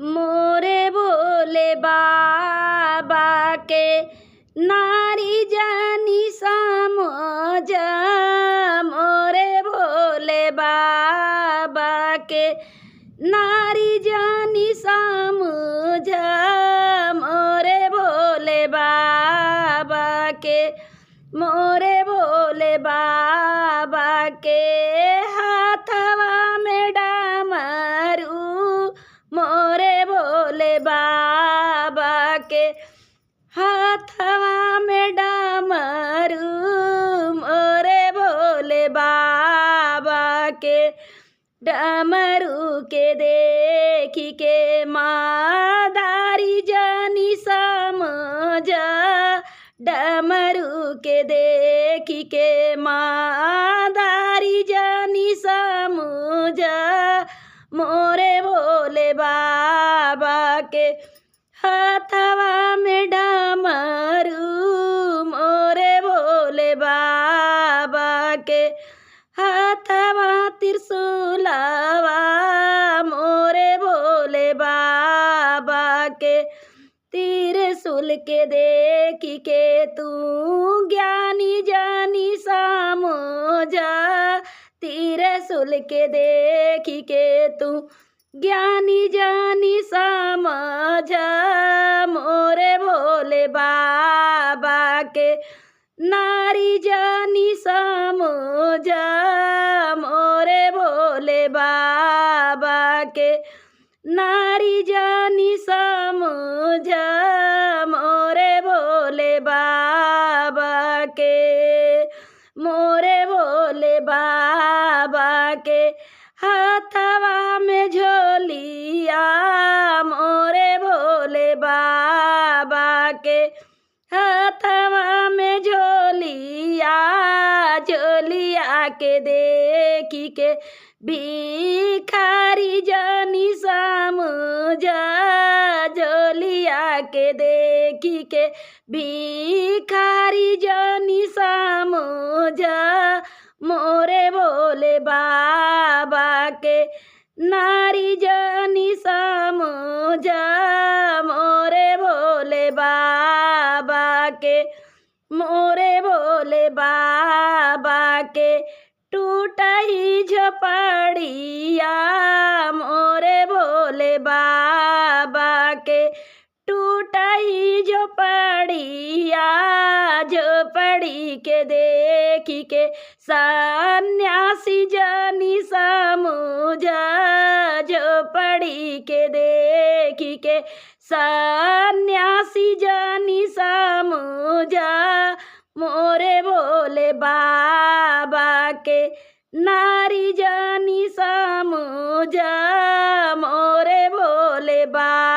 मोरे भोले बाबा के नारी जानी समझ। मोरे भोले बाबा के नारी जानी समझ। मोरे भोले बाबा के मोरे भोले बाबा के हाथवा में डामरू। मोरे भोले बाबा के हाथवा में डामरू। मोरे भोले बाबा के डमरू के देखी के मादारी जानी समझ। डमरू के देखी के मादारी जानी समझ। मोरे भोले बाबा के हाथवा में डमरू। मोरे भोले बाबा के हाथवा त्रिशूलवा। मोरे भोले बाबा के त्रिशूल के देखी के तू ज्ञानी जानी समझ। त्रिशूल के देखी के तू ज्ञानी जानी समझ। मोरे भोले बाबा के नारी जानी समझ। मोरे भोले बाबा के नारी जानी समझ। मोरे भोले बाबा के मोरे भोले बाबा के हाथवा में झोलिया। मोरे भोले बाबा के हाथवा में झोलिया। झोलिया के देखी के भिखारी जानी समझ। झोलिया के देखी के भिखारी जानी समझ। मोरे भोले बाबा के नारी जानी समझ। मोरे भोले बाबा के मोरे भोले बाबा के टूटही झोपड़िया। मोरे भोले बाबा के टूटही झोपड़िया। झोपड़ी के देखी के सन्यासी जानी समझ। झोपड़ी के देखी के सन्यासी जानी समझ। मोरे भोले बाबा के नारी जानी समझ। मोरे भोले बाबा